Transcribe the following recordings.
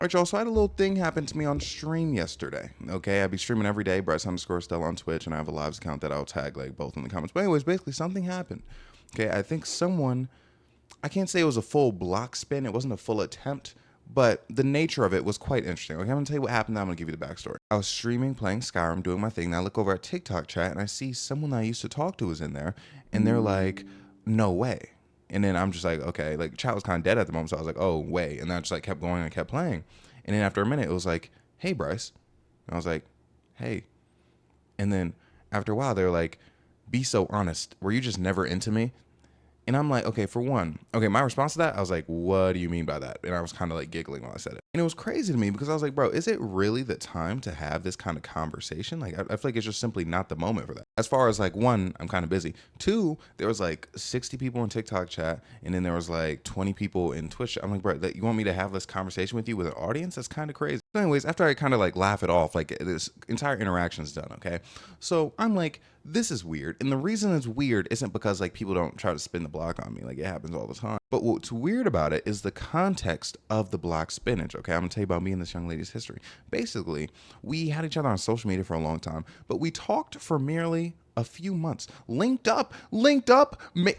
Alright, y'all, so I had a little thing happen to me on stream yesterday. Okay, I'd be streaming every day, Bryce_Stella on Twitch, and I have a lives account that I'll tag like both in the comments. But anyways, basically something happened. Okay, I think someone, I can't say it was a full block spin, it wasn't a full attempt, but the nature of it was quite interesting. Okay, I'm gonna tell you what happened, then I'm gonna give you the backstory. I was streaming, playing Skyrim, doing my thing, and I look over at TikTok chat and I see someone that I used to talk to is in there, and they're like, no way. And then I'm just like, okay, like chat was kind of dead at the moment, so I was like, oh, way. And then I just like kept going and kept playing. And then after a minute, it was like, hey, Bryce. And I was like, hey. And then after a while, they're like, be so honest. Were you just never into me? And I'm like, okay, for one, okay, my response to that, I was like, what do you mean by that? And I was kind of like giggling while I said it. And it was crazy to me because I was like, bro, is it really the time to have this kind of conversation? Like, I feel like it's just simply not the moment for that. As far as like, one, I'm kind of busy. Two, there was like 60 people in TikTok chat, and then there was like 20 people in Twitch. I'm like, bro, you want me to have this conversation with you with an audience? That's kind of crazy. So anyways, after I kind of like laugh it off, like this entire interaction's done, okay? So I'm like, this is weird. And the reason it's weird isn't because like people don't try to spin the block on me. Like it happens all the time. But what's weird about it is the context of the block spinach, okay? I'm gonna tell you about me and this young lady's history. Basically, we had each other on social media for a long time, but we talked for merely a few months, linked up,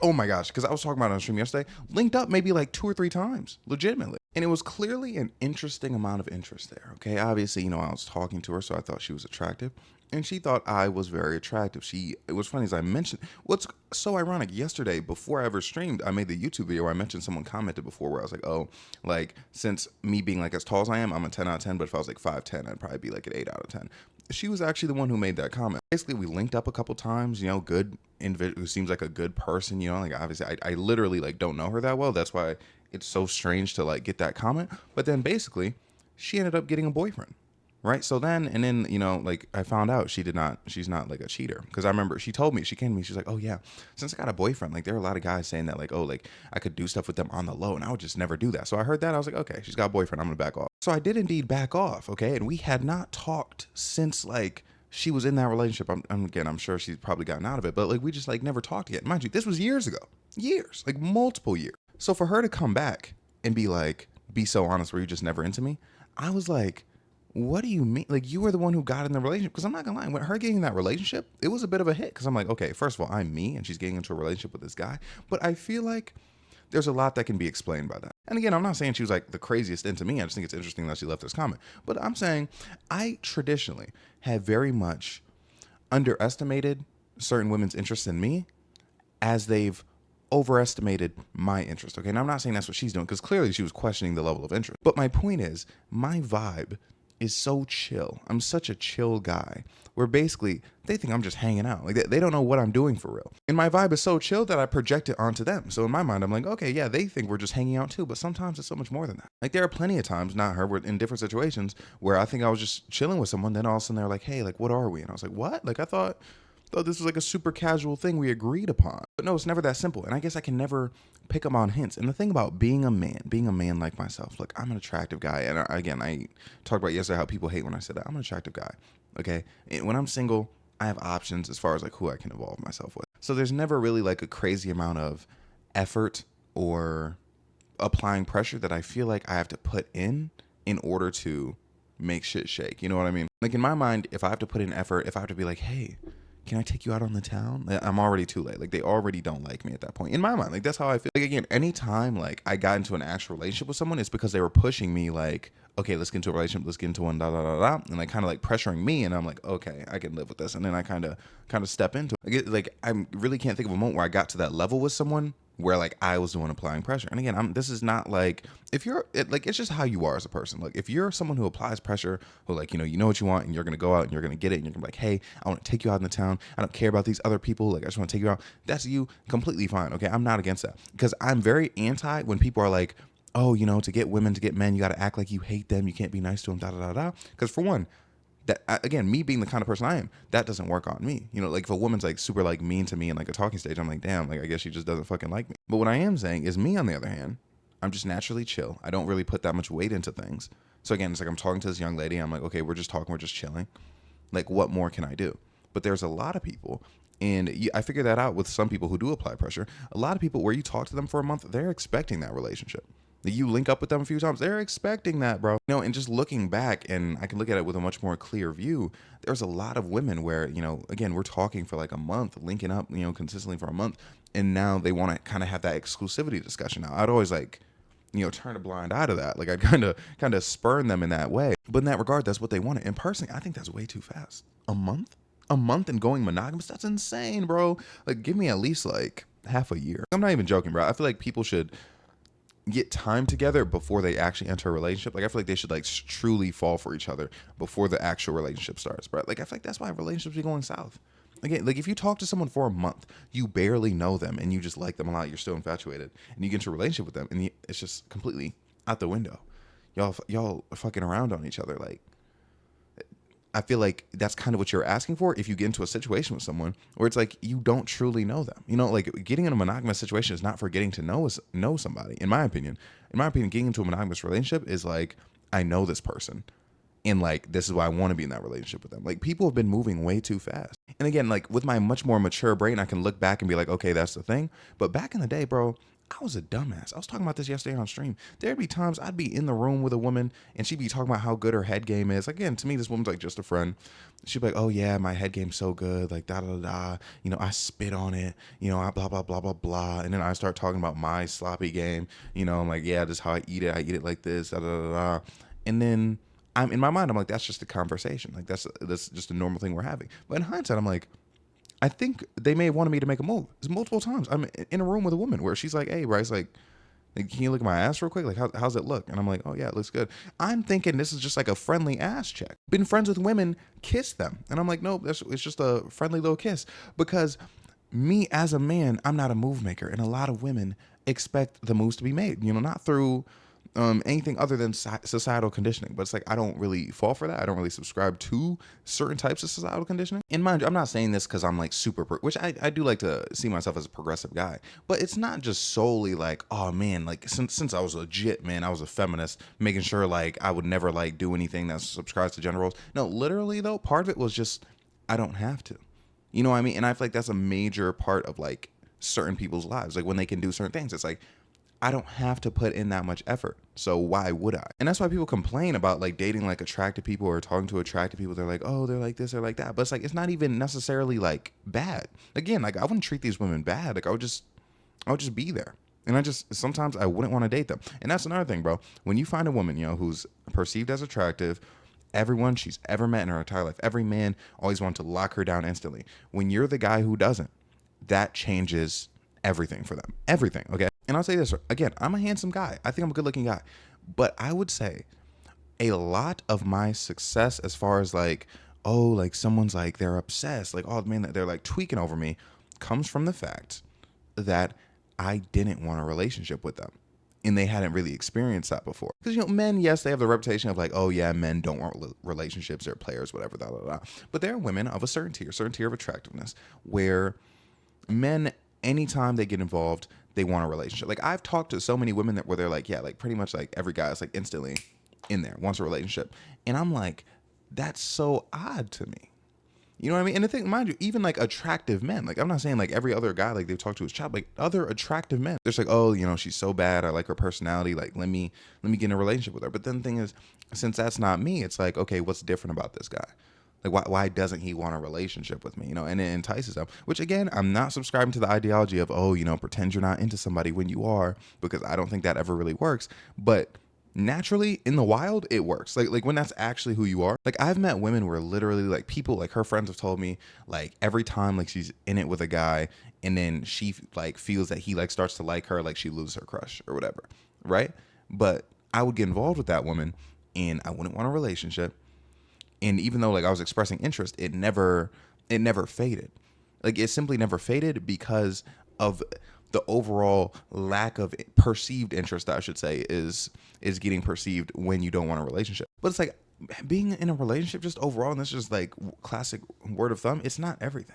oh my gosh, because I was talking about it on stream yesterday, linked up maybe like 2 or 3 times, legitimately. And it was clearly an interesting amount of interest there, okay? Obviously, I was talking to her, so I thought she was attractive. And she thought I was very attractive. It was funny, as I mentioned, what's so ironic, yesterday, before I ever streamed, I made the YouTube video where I mentioned someone commented before where I was like, oh, like, since me being like as tall as I am, I'm a 10 out of 10, but if I was like 5'10", I'd probably be like an 8 out of 10. She was actually the one who made that comment. Basically, we linked up a couple times, good individual who seems like a good person, like obviously I literally like don't know her that well. That's why it's so strange to like get that comment. But then basically, she ended up getting a boyfriend. Right. So then, like I found out she's not like a cheater. Cause I remember she told me, she came to me, she's like, oh yeah, since I got a boyfriend, like there are a lot of guys saying that like, oh, like I could do stuff with them on the low and I would just never do that. So I heard that. I was like, okay, she's got a boyfriend. I'm going to back off. So I did indeed back off. Okay. And we had not talked since like she was in that relationship. I'm sure she's probably gotten out of it, but like we just like never talked again. Mind you, this was years ago, like multiple years. So for her to come back and be like, be so honest, were you just never into me? I was like, what do you mean? Like, you were the one who got in the relationship. Because I'm not gonna lie, when her getting in that relationship, it was a bit of a hit. Because I'm like, okay, first of all, I'm me, and she's getting into a relationship with this guy. But I feel like there's a lot that can be explained by that. And again, I'm not saying she was like the craziest into me. I just think it's interesting that she left this comment. But I'm saying I traditionally have very much underestimated certain women's interest in me as they've overestimated my interest. Okay, and I'm not saying that's what she's doing because clearly she was questioning the level of interest. But my point is, my vibe is so chill. I'm such a chill guy where basically they think I'm just hanging out. Like they don't know what I'm doing for real. And my vibe is so chill that I project it onto them. So in my mind, I'm like, okay, yeah, they think we're just hanging out too. But sometimes it's so much more than that. Like there are plenty of times, not her, we're in different situations where I think I was just chilling with someone. Then all of a sudden they're like, hey, like, what are we? And I was like, what? Like I thought this was like a super casual thing we agreed upon. But no, it's never that simple. And I guess I can never pick up on hints. And the thing about being a man like myself, look, I'm an attractive guy. And again, I talked about yesterday how people hate when I said that. I'm an attractive guy. Okay. And when I'm single, I have options as far as like who I can involve myself with. So there's never really like a crazy amount of effort or applying pressure that I feel like I have to put in order to make shit shake. You know what I mean? Like in my mind, if I have to put in effort, if I have to be like, hey, can I take you out on the town? I'm already too late. Like they already don't like me at that point. In my mind, like that's how I feel. Like again, anytime like I got into an actual relationship with someone, it's because they were pushing me like, okay, let's get into a relationship, let's get into one, da da da da, and like kind of like pressuring me, and I'm like, okay, I can live with this, and then I kind of step into it. Like I really can't think of a moment where I got to that level with someone where like I was the one applying pressure. And again, this is not like if you're like it's just how you are as a person. Like if you're someone who applies pressure, who like you know what you want, and you're gonna go out and you're gonna get it, and you're gonna be like, hey, I want to take you out in the town. I don't care about these other people. Like I just want to take you out. That's you, completely fine. Okay, I'm not against that because I'm very anti when people are like, oh, to get women, to get men, you got to act like you hate them. You can't be nice to them. Da da da da. Because for one, that again, me being the kind of person I am, that doesn't work on me. Like if a woman's like super like mean to me in like a talking stage, I'm like, damn, like I guess she just doesn't fucking like me. But what I am saying is me on the other hand, I'm just naturally chill. I don't really put that much weight into things. So again, it's like I'm talking to this young lady. I'm like, okay, we're just talking, we're just chilling. Like what more can I do? But there's a lot of people, and I figured that out with some people who do apply pressure. A lot of people where you talk to them for a month, they're expecting that relationship. You link up with them a few times, they're expecting that, bro. And just looking back, and I can look at it with a much more clear view, there's a lot of women where, again, we're talking for like a month, linking up, consistently for a month, and now they want to kind of have that exclusivity discussion. Now, I'd always like, turn a blind eye to that. Like, I'd kind of spurn them in that way. But in that regard, that's what they wanted. And personally, I think that's way too fast. A month? A month and going monogamous? That's insane, bro. Like, give me at least like half a year. I'm not even joking, bro. I feel like people should get time together before they actually enter a relationship. Like, I feel like they should like truly fall for each other before the actual relationship starts, bro. Like, I feel like that's why relationships be going south. Again, like if you talk to someone for a month, you barely know them and you just like them a lot, you're still infatuated, and you get into a relationship with them, and it's just completely out the window. Y'all are fucking around on each other. Like, I feel like that's kind of what you're asking for if you get into a situation with someone where it's like you don't truly know them. Like getting in a monogamous situation is not for getting to know somebody. In my opinion, getting into a monogamous relationship is like, I know this person, and like this is why I want to be in that relationship with them. Like, people have been moving way too fast. And again, like with my much more mature brain, I can look back and be like, okay, that's the thing. But back in the day, bro, I was a dumbass. I was talking about this yesterday on stream. There'd be times I'd be in the room with a woman and she'd be talking about how good her head game is. Again, to me, this woman's like just a friend. She'd be like, oh yeah, my head game's so good. Like, da da da. I spit on it. I blah, blah, blah, blah, blah. And then I start talking about my sloppy game. I'm like, yeah, this is how I eat it. I eat it like this, da da da da. And then I'm in my mind, I'm like, that's just a conversation. Like, that's just a normal thing we're having. But in hindsight, I'm like, I think they may have wanted me to make a move. It's multiple times. I'm in a room with a woman where she's like, hey, Bryce, like can you look at my ass real quick? Like, how's it look? And I'm like, oh yeah, it looks good. I'm thinking this is just like a friendly ass check. Been friends with women, kiss them. And I'm like, nope, it's just a friendly little kiss. Because me as a man, I'm not a move maker. And a lot of women expect the moves to be made, not through anything other than societal conditioning. But it's like, I don't really fall for that. I don't really subscribe to certain types of societal conditioning. And mind you, I'm not saying this because I'm like super, which I do like to see myself as a progressive guy, but it's not just solely like, oh man, like since I was legit, man, I was a feminist, making sure like I would never like do anything that subscribes to gender roles. No, literally though, part of it was just, I don't have to, you know what I mean? And I feel like that's a major part of like certain people's lives. Like when they can do certain things, it's like, I don't have to put in that much effort. So why would I? And that's why people complain about like dating like attractive people or talking to attractive people. They're like, oh, they're like this, they're like that. But it's like, it's not even necessarily like bad. Again, like I wouldn't treat these women bad. Like I would just be there. And sometimes I wouldn't want to date them. And that's another thing, bro. When you find a woman, who's perceived as attractive, everyone she's ever met in her entire life, every man always wants to lock her down instantly. When you're the guy who doesn't, that changes everything for them. Everything, okay? And I'll say this again, I'm a handsome guy. I think I'm a good looking guy. But I would say a lot of my success as far as like, oh, like someone's like, they're obsessed, like, oh man, they're like tweaking over me, comes from the fact that I didn't want a relationship with them. And they hadn't really experienced that before. Because, men, yes, they have the reputation of like, oh yeah, men don't want relationships, they're players, whatever, blah, blah, blah. But there are women of a certain tier of attractiveness where men, anytime they get involved, they want a relationship. Like I've talked to so many women where they're like, yeah, like pretty much like every guy is like instantly in there, wants a relationship. And I'm like, that's so odd to me. You know what I mean? And the thing, mind you, even like attractive men, like I'm not saying like every other guy like they've talked to is child, like other attractive men, they're just like, oh, she's so bad, I like her personality, like let me get in a relationship with her. But then the thing is, since that's not me, it's like, okay, what's different about this guy? Like, why doesn't he want a relationship with me? And it entices them, which again, I'm not subscribing to the ideology of, oh, pretend you're not into somebody when you are, because I don't think that ever really works. But naturally in the wild, it works. Like when that's actually who you are. Like I've met women where literally like people, like her friends have told me, like every time like she's in it with a guy and then she like feels that he like starts to like her, like she loses her crush or whatever. Right. But I would get involved with that woman and I wouldn't want a relationship. And even though like I was expressing interest, it never faded. Like it simply never faded because of the overall lack of perceived interest, I should say, is getting perceived when you don't want a relationship. But it's like being in a relationship just overall, and this is just like classic word of thumb, it's not everything.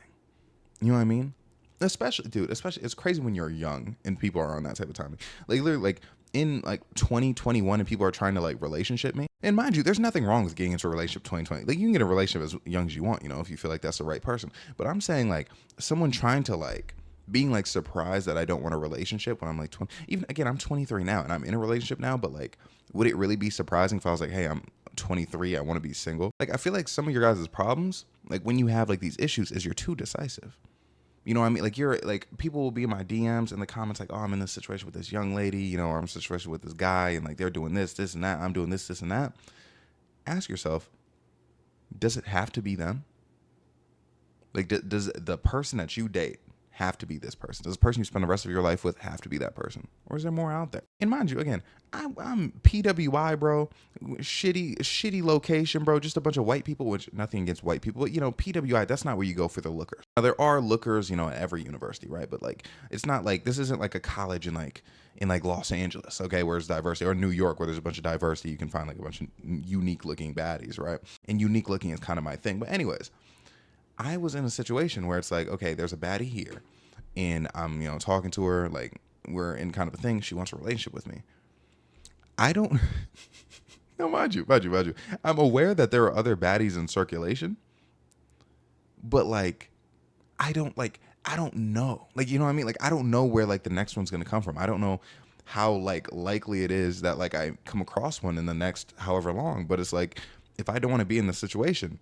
You know what I mean? Especially it's crazy when you're young and people are on that type of timing. Like literally like in like 2021 and people are trying to like relationship me. And mind you, there's nothing wrong with getting into a relationship 2020. Like you can get a relationship as young as you want, if you feel like that's the right person. But I'm saying like someone trying to like being like surprised that I don't want a relationship when I'm like 20. Even again, I'm 23 now and I'm in a relationship now, but like, would it really be surprising if I was like, hey, I'm 23, I want to be single? Like, I feel like some of your guys' problems, like when you have like these issues, is you're too decisive. You know what I mean? Like, you're like, people will be in my DMs in the comments like, oh, I'm in this situation with this young lady, you know, or I'm in a situation with this guy, and like they're doing this and that. I'm doing this and that. Ask yourself, does it have to be them? Like, does the person that you date have to be this person? Does the person you spend the rest of your life with have to be that person? Or is there more out there? And mind you, again, I'm PWI, bro. Shitty location, bro. Just a bunch of white people, which nothing against white people. But, you know, PWI, that's not where you go for the lookers. Now, there are lookers, you know, at every university, right? But, like, it's not like, this isn't like a college in like Los Angeles, okay, where there's diversity, or New York, where there's a bunch of diversity. You can find like a bunch of unique looking baddies, right? And unique looking is kind of my thing. But anyways, I was in a situation where it's like, okay, there's a baddie here, and I'm, you know, talking to her, like we're in kind of a thing. She wants a relationship with me. I don't. No, mind you. I'm aware that there are other baddies in circulation, but like, I don't know. Like, you know what I mean? Like, I don't know where like the next one's gonna come from. I don't know how like likely it is that like I come across one in the next however long. But it's like, if I don't want to be in this situation,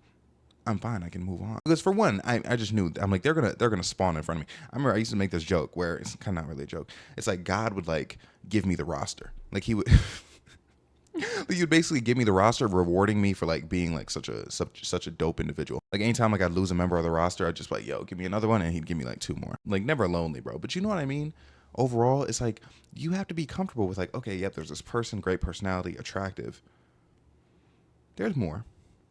I'm fine. I can move on. Because for one, I just knew, I'm like, they're gonna spawn in front of me. I remember I used to make this joke where it's kind of not really a joke. It's like God would like give me the roster. Like he would, he would basically give me the roster, rewarding me for like being like such a dope individual. Like anytime like I'd lose a member of the roster, I'd just be like, yo, give me another one, and he'd give me like 2 more. Like never lonely, bro. But you know what I mean? Overall, it's like you have to be comfortable with like, okay, yep, there's this person, great personality, attractive. There's more.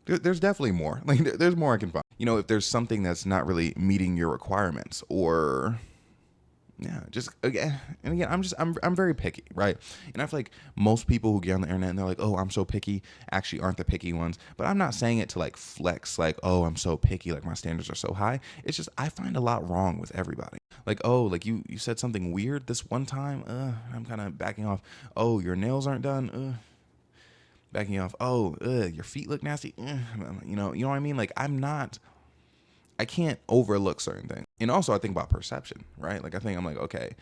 There's definitely more. Like there's more I can find. You know, if there's something that's not really meeting your requirements, or yeah, just again and again, I'm very picky, right? And I feel like most people who get on the internet and they're like, oh, I'm so picky, actually aren't the picky ones. But I'm not saying it to like flex, like, oh, I'm so picky, like my standards are so high. It's just I find a lot wrong with everybody. Like, oh, like you said something weird this one time, I'm kind of backing off. Oh, your nails aren't done, backing off. Oh, your feet look nasty. You know what I mean? Like I can't overlook certain things. And also I think about perception, right? Like I'm like, okay,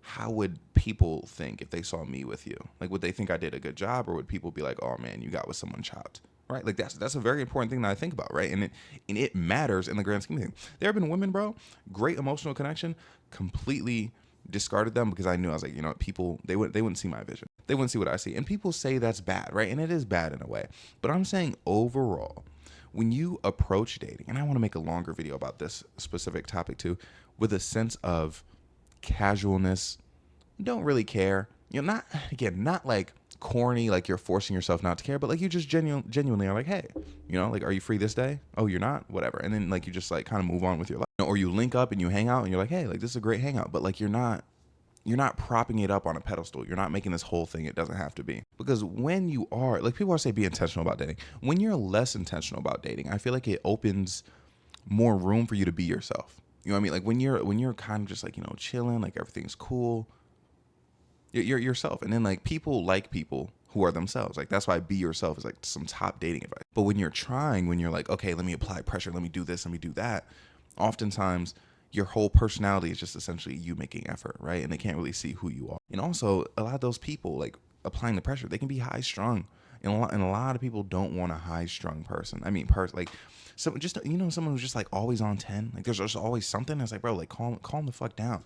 how would people think if they saw me with you? Like, would they think I did a good job, or would people be like, oh man, you got with someone chopped? Right? Like that's a very important thing that I think about, right? And it matters in the grand scheme of things. There have been women, bro, great emotional connection, completely discarded them because I knew, I was like, you know, people they wouldn't see my vision. They wouldn't see what I see. And people say that's bad, right? And it is bad in a way. But I'm saying overall, when you approach dating, and I want to make a longer video about this specific topic too, with a sense of casualness, don't really care. You know, not like corny, like you're forcing yourself not to care, but like you just genuinely are like, hey, you know, like, are you free this day? Oh, you're not? Whatever. And then like you just like kind of move on with your life. You know, or you link up and you hang out and you're like, hey, like this is a great hangout, but like you're not propping it up on a pedestal. You're not making this whole thing. It doesn't have to be. Because when you are, like people are saying, be intentional about dating. When you're less intentional about dating, I feel like it opens more room for you to be yourself. You know what I mean? Like when you're kind of just like, you know, chilling, like everything's cool. You're yourself. And then like people who are themselves. Like that's why be yourself is like some top dating advice. But when you're like, okay, let me apply pressure, let me do this, let me do that, oftentimes your whole personality is just essentially you making effort, right? And they can't really see who you are. And also a lot of those people like applying the pressure, they can be high strung. And a lot of people don't want a high strung person. I mean, like so just, you know, someone who's just like always on 10, like there's just always something. It's like, bro, like calm the fuck down.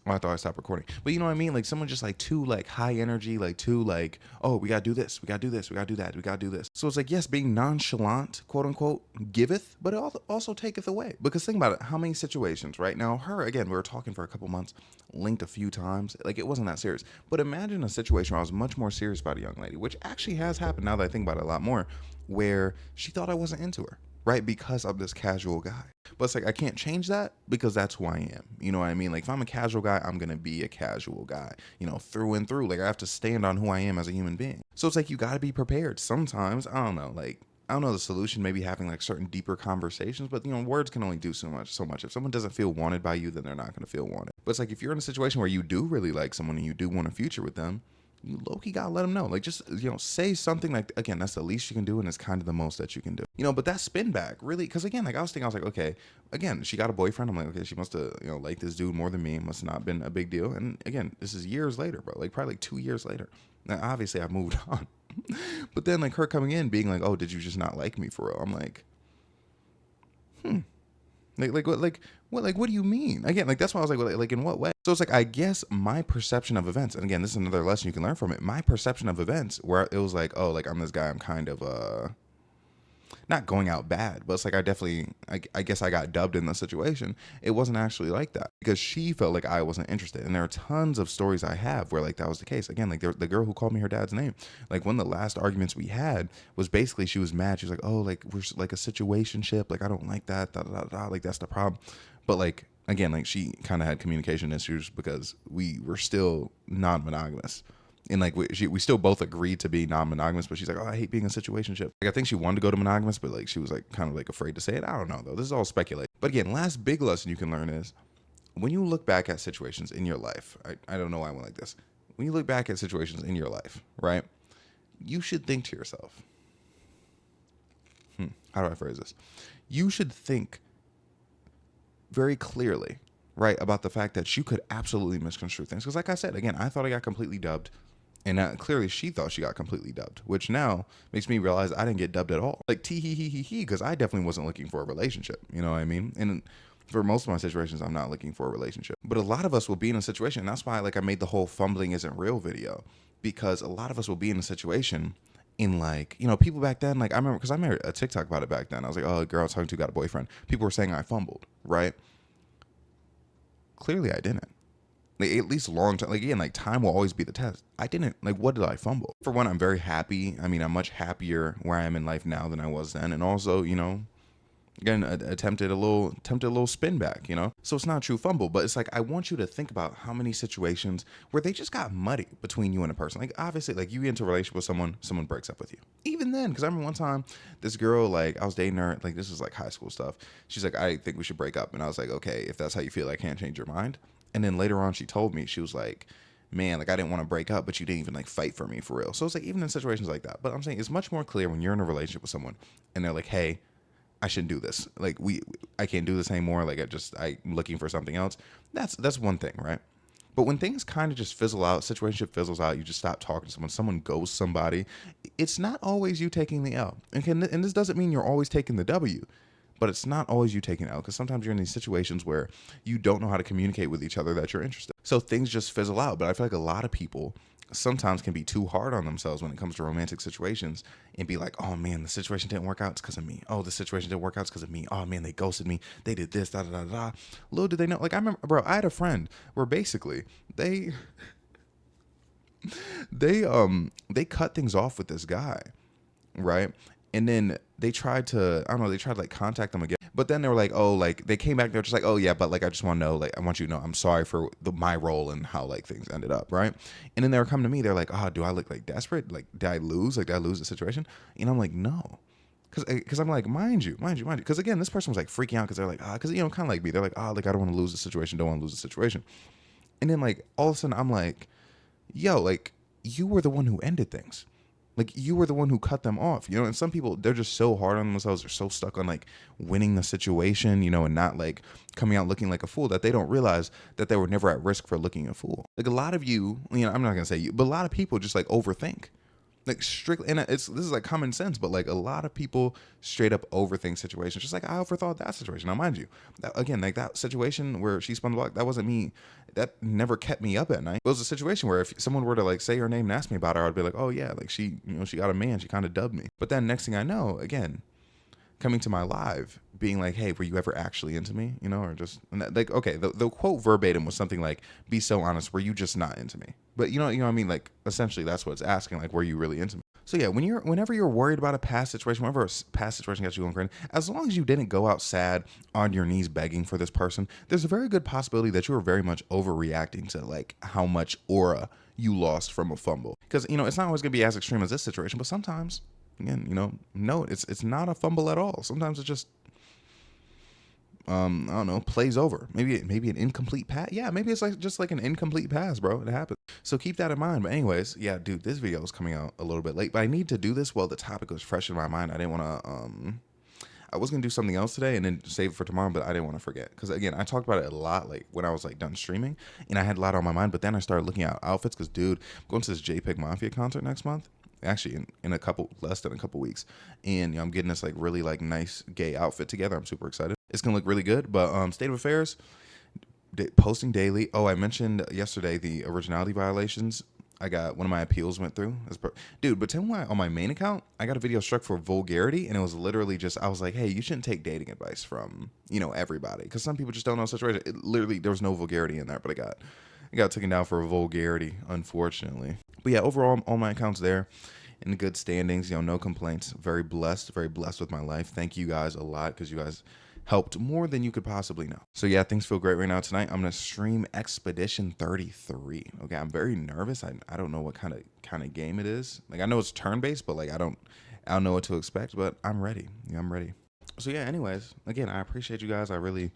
Oh, I thought I stopped recording. But you know what I mean? Like someone just like too like high energy, like too like, oh, we gotta do this, we gotta do this, we gotta do that, we gotta do this. So it's like, yes, being nonchalant, quote unquote, giveth, but it also taketh away. Because think about it, how many situations right now, her, again, we were talking for a couple months, linked a few times, like it wasn't that serious. But imagine a situation where I was much more serious about a young lady, which actually has happened now that I think about it a lot more, where she thought I wasn't into her, right? Because I'm this casual guy. But it's like, I can't change that because that's who I am. You know what I mean? Like if I'm a casual guy, I'm going to be a casual guy, you know, through and through. Like I have to stand on who I am as a human being. So it's like, you got to be prepared. Sometimes, I don't know the solution, maybe having like certain deeper conversations, but you know, words can only do so much. If someone doesn't feel wanted by you, then they're not going to feel wanted. But it's like, if you're in a situation where you do really like someone and you do want a future with them, you low-key gotta let them know. Like, just, say something like, again, that's the least you can do, and it's kind of the most that you can do. But that spin back, really, because again, like, I was like, okay, again, she got a boyfriend. I'm like, okay, she must have, liked this dude more than me. It must have not been a big deal. And again, this is years later, bro. Like, probably like 2 years later. Now, obviously, I moved on. But then, like, her coming in, being like, oh, did you just not like me for real? I'm like, what do you mean? Again, like, that's why I was like, well, like, in what way? So it's like, I guess my perception of events, and again, this is another lesson you can learn from it. My perception of events, where it was like, oh, like, I'm this guy, I'm kind of, not going out bad, but it's like, I guess I got dubbed in the situation. It wasn't actually like that, because she felt like I wasn't interested. And there are tons of stories I have where, like, that was the case. Again, like, the girl who called me her dad's name, like, one of the last arguments we had was basically, she was mad. She was like, oh, like, we're like a situationship. Like, I don't like that. Da, da, da, da. Like, that's the problem. But like, again, like, she kind of had communication issues because we were still non-monogamous. And like, we still both agreed to be non-monogamous, but she's like, oh, I hate being in a situationship. Like, I think she wanted to go to monogamous, but like, she was like kind of like afraid to say it. I don't know though. This is all speculation. But again, last big lesson you can learn is, when you look back at situations in your life, I don't know why I went like this. When you look back at situations in your life, right, you should think to yourself, how do I phrase this? You should think very clearly, right, about the fact that you could absolutely misconstrue things. Because like I said, again, I thought I got completely dubbed. And clearly she thought she got completely dubbed, which now makes me realize I didn't get dubbed at all. Like, tee-hee-hee-hee-hee, because I definitely wasn't looking for a relationship. You know what I mean? And for most of my situations, I'm not looking for a relationship. But a lot of us will be in a situation, and that's why, like, I made the whole fumbling isn't real video. Because a lot of us will be in a situation in, like, people back then, like, I remember, because I made a TikTok about it back then. I was like, oh, a girl I was talking to got a boyfriend. People were saying I fumbled, right? Clearly I didn't. Like, at least long time, like, again, like, time will always be the test. I didn't, like, what did I fumble? For one, I'm very happy. I mean, I'm much happier where I am in life now than I was then. And also, again, attempted a little spin back, So it's not a true fumble, but it's like, I want you to think about how many situations where they just got muddy between you and a person. Like, obviously, like, you get into a relationship with someone breaks up with you. Even then, because I remember one time, this girl, like, I was dating her, like, this was like high school stuff. She's like, I think we should break up. And I was like, okay, if that's how you feel, I can't change your mind. And then later on, she told me, she was like, man, like, I didn't want to break up, but you didn't even, like, fight for me for real. So it's like, even in situations like that. But I'm saying it's much more clear when you're in a relationship with someone and they're like, hey, I shouldn't do this. Like, I can't do this anymore. Like, I'm looking for something else. That's one thing, right? But when things kind of just fizzle out, situationship fizzles out, you just stop talking to someone ghosts somebody, it's not always you taking the L. And this doesn't mean you're always taking the W. But it's not always you taking it out, because sometimes you're in these situations where you don't know how to communicate with each other that you're interested. So things just fizzle out. But I feel like a lot of people sometimes can be too hard on themselves when it comes to romantic situations and be like, oh man, the situation didn't work out, it's because of me. Oh, the situation didn't work out, it's because of me. Oh man, they ghosted me. They did this, da da da da. Little did they know. Like, I remember, bro, I had a friend where basically they cut things off with this guy, right? And then they tried to, I don't know, they tried to like contact them again. But then they were like, oh, like, they came back, they're just like, oh yeah, but like, I just want to know, like, I want you to know, I'm sorry for my role and how like things ended up, right? And then they were coming to me, they're like, oh, do I look like desperate? Like, did I lose? Like, did I lose the situation? And I'm like, no. Because I'm like, mind you. Because again, this person was like freaking out because they're like, because, kind of like me. They're like, like, I don't want to lose the situation, don't want to lose the situation. And then like, all of a sudden I'm like, yo, like, you were the one who ended things. Like, you were the one who cut them off, and some people, they're just so hard on themselves. They're so stuck on like winning the situation, and not like coming out looking like a fool, that they don't realize that they were never at risk for looking a fool. Like, a lot of you, I'm not going to say you, but a lot of people just like overthink. Like, strictly, and this is like common sense, but like a lot of people straight up overthink situations, just like I overthought that situation. Now, mind you, again, like that situation where she spun the block, that wasn't me. That never kept me up at night. It was a situation where if someone were to like say her name and ask me about her, I'd be like, oh yeah, like she got a man, she kind of dubbed me. But then next thing I know, again, coming to my live, being like, hey, were you ever actually into me? Or just, like, okay, the quote verbatim was something like, be so honest, were you just not into me? But you know what I mean? Like, essentially that's what it's asking, like, were you really into me? So yeah, whenever you're worried about a past situation, whenever a past situation gets you going crazy, as long as you didn't go out sad on your knees begging for this person, there's a very good possibility that you were very much overreacting to like how much aura you lost from a fumble. Because, it's not always gonna be as extreme as this situation, but sometimes, again, no, it's not a fumble at all. Sometimes it's just I don't know, plays over. Maybe an incomplete pass. Yeah, maybe it's like just like an incomplete pass, bro. It happens. So keep that in mind. But anyways, yeah, dude, this video is coming out a little bit late, but I need to do this while the topic was fresh in my mind. I didn't want to I was gonna do something else today and then save it for tomorrow, but I didn't want to forget because again, I talked about it a lot, like when I was like done streaming, and I had a lot on my mind. But then I started looking at outfits because, dude, I'm going to this JPEG Mafia concert next month. Actually, in a couple less than a couple weeks, and you know, I'm getting this like really like nice gay outfit together. I'm super excited. It's gonna look really good. But state of affairs, posting daily. Oh, I mentioned yesterday the originality violations. I got one of my appeals went through. Dude, but tell me why on my main account, I got a video struck for vulgarity, and it was literally just, I was like, hey, you shouldn't take dating advice from, you know, everybody, because some people just don't know situation. It literally, there was no vulgarity in there, but I got taken down for vulgarity, unfortunately. But yeah, overall, all my accounts there in good standings, you know, no complaints. Very blessed with my life. Thank you guys a lot because you guys helped more than you could possibly know. So yeah, things feel great right now. Tonight I'm gonna stream Expedition 33. Okay, I'm very nervous. I don't know what kind of game it is. Like, I know it's turn-based, but like I don't know what to expect, but I'm ready. Yeah, I'm ready. So yeah, anyways, again, I appreciate you guys. I really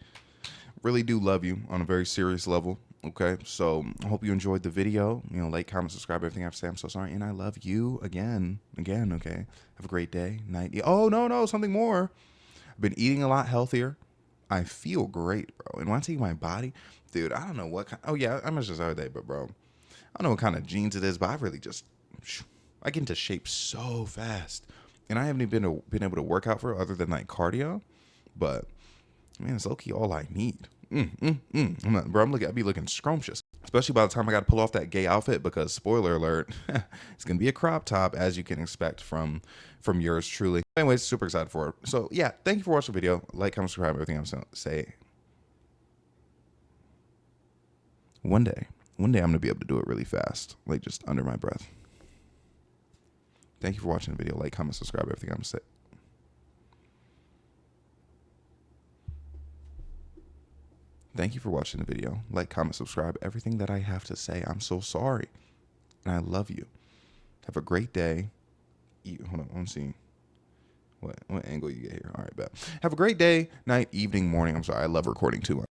do love you on a very serious level. Okay, so I hope you enjoyed the video. You know, like, comment, subscribe, everything I have to say. I'm so sorry, and I love you again. Okay, have a great day, night. Oh no, something more. I've been eating a lot healthier. I feel great, bro. And when I tell you my body, dude, I don't know what kind. Oh yeah, I mentioned this the other day, but bro, I don't know what kind of genes it is, but I really just, I get into shape so fast, and I haven't even been able to work out for it other than like cardio, but man, it's low key all I need. I'll be looking scrumptious, especially by the time I got to pull off that gay outfit, because spoiler alert, it's gonna be a crop top, as you can expect from yours truly. Anyways, super excited for it. So yeah, thank you for watching the video. Like, comment, subscribe, everything I'm gonna say. One day I'm gonna be able to do it really fast, like just under my breath. Thank you for watching the video. Like, comment, subscribe, everything I'm gonna say. Thank you for watching the video. Like, comment, subscribe, everything that I have to say. I'm so sorry. And I love you. Have a great day. Hold on, let's see what angle you get here. All right, bet. Have a great day, night, evening, morning. I'm sorry, I love recording too much.